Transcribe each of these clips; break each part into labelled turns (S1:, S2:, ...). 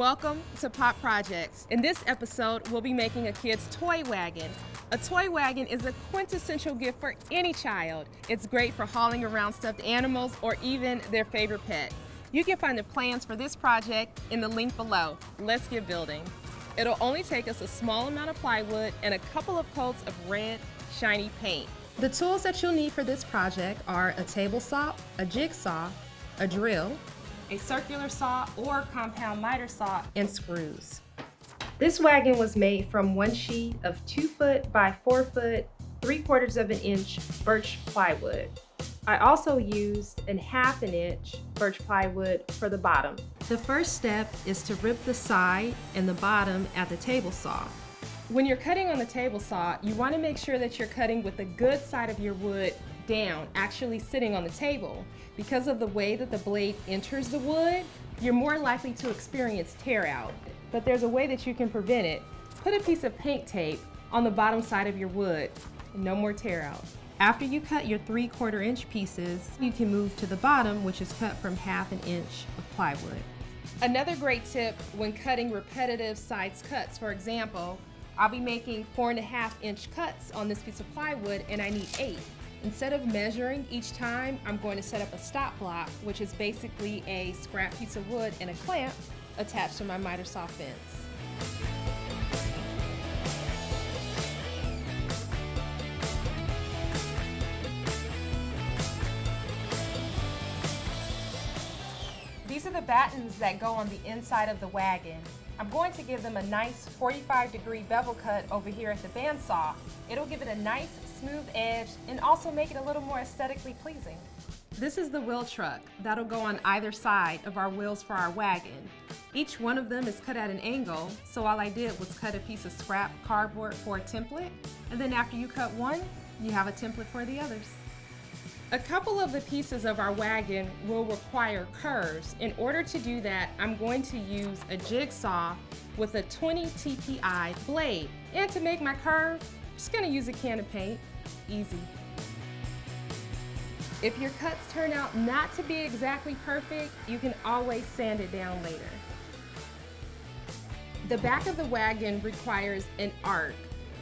S1: Welcome to Pop Projects. In this episode, we'll be making a kid's toy wagon. A toy wagon is a quintessential gift for any child. It's great for hauling around stuffed animals or even their favorite pet. You can find the plans for this project in the link below. Let's get building. It'll only take us a small amount of plywood and a couple of coats of red, shiny paint. The tools that you'll need for this project are a table saw, a jigsaw, a drill, a circular saw or compound miter saw, and screws. This wagon was made from one sheet of 2 foot by 4 foot, 3/4 of an inch birch plywood. I also used a 1/2 inch birch plywood for the bottom. The first step is to rip the side and the bottom at the table saw. When you're cutting on the table saw, you want to make sure that you're cutting with the good side of your wood down, actually sitting on the table. Because of the way that the blade enters the wood, you're more likely to experience tear out. But there's a way that you can prevent it. Put a piece of paint tape on the bottom side of your wood. No more tear out. After you cut your 3/4 inch pieces, you can move to the bottom, which is cut from 1/2 inch of plywood. Another great tip when cutting repetitive size cuts, for example, I'll be making 4.5 inch cuts on this piece of plywood and I need 8. Instead of measuring each time, I'm going to set up a stop block, which is basically a scrap piece of wood and a clamp attached to my miter saw fence. These are the battens that go on the inside of the wagon. I'm going to give them a nice 45-degree bevel cut over here at the bandsaw. It'll give it a nice smooth edge and also make it a little more aesthetically pleasing. This is the wheel truck that'll go on either side of our wheels for our wagon. Each one of them is cut at an angle, so all I did was cut a piece of scrap cardboard for a template, and then after you cut one, you have a template for the others. A couple of the pieces of our wagon will require curves. In order to do that, I'm going to use a jigsaw with a 20 TPI blade. And to make my curve, I'm just gonna use a can of paint. Easy. If your cuts turn out not to be exactly perfect, you can always sand it down later. The back of the wagon requires an arc.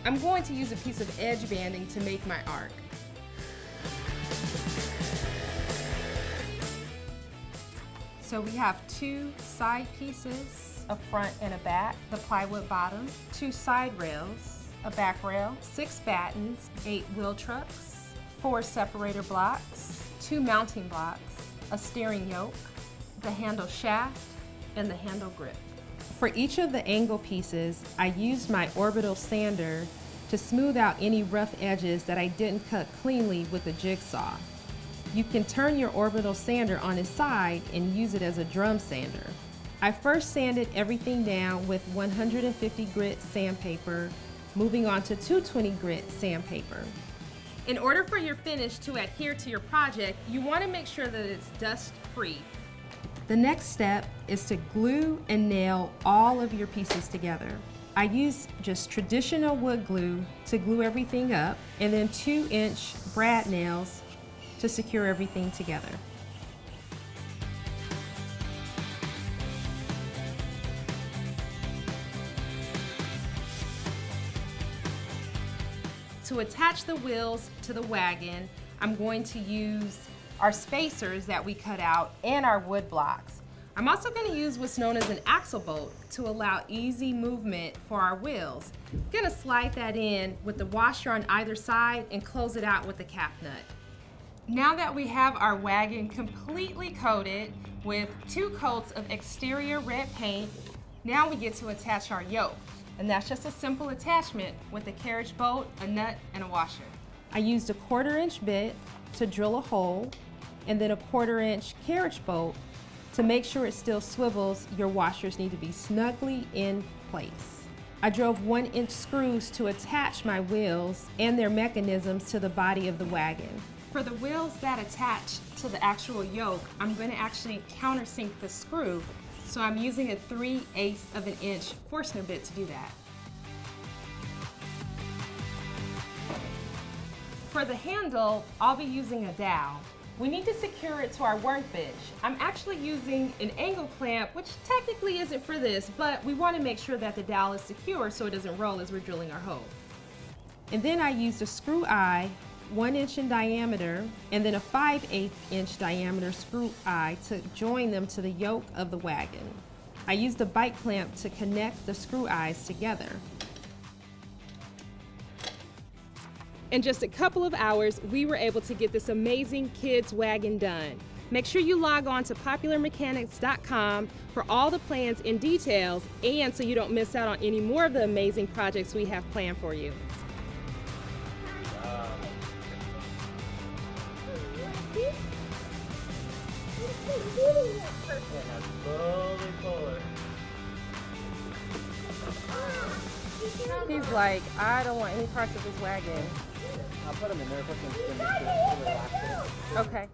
S1: I'm going to use a piece of edge banding to make my arc. So we have 2 side pieces, a front and a back, the plywood bottom, 2 side rails, a back rail, 6 battens, 8 wheel trucks, 4 separator blocks, 2 mounting blocks, a steering yoke, the handle shaft, and the handle grip. For each of the angle pieces, I used my orbital sander to smooth out any rough edges that I didn't cut cleanly with the jigsaw. You can turn your orbital sander on its side and use it as a drum sander. I first sanded everything down with 150 grit sandpaper, moving on to 220 grit sandpaper. In order for your finish to adhere to your project, you want to make sure that it's dust-free. The next step is to glue and nail all of your pieces together. I used just traditional wood glue to glue everything up, and then 2-inch brad nails to secure everything together. To attach the wheels to the wagon, I'm going to use our spacers that we cut out and our wood blocks. I'm also going to use what's known as an axle bolt to allow easy movement for our wheels. I'm going to slide that in with the washer on either side and close it out with the cap nut. Now that we have our wagon completely coated with 2 coats of exterior red paint, now we get to attach our yoke. And that's just a simple attachment with a carriage bolt, a nut, and a washer. I used a 1/4 inch bit to drill a hole, and then a 1/4 inch carriage bolt to make sure it still swivels. Your washers need to be snugly in place. I drove 1-inch screws to attach my wheels and their mechanisms to the body of the wagon. For the wheels that attach to the actual yoke, I'm going to actually countersink the screw, so I'm using a 3/8 of an inch Forstner bit to do that. For the handle, I'll be using a dowel. We need to secure it to our workbench. I'm actually using an angle clamp, which technically isn't for this, but we want to make sure that the dowel is secure so it doesn't roll as we're drilling our hole. And then I used a screw eye, 1 inch in diameter, and then a 5/8 inch diameter screw eye to join them to the yoke of the wagon. I used a bike clamp to connect the screw eyes together. In just a couple of hours, we were able to get this amazing kids wagon done. Make sure you log on to popularmechanics.com for all the plans and details, and so you don't miss out on any more of the amazing projects we have planned for you. He's like, I don't want any parts of this wagon.
S2: I'll put them in there, put them in there, relax it.
S1: Okay.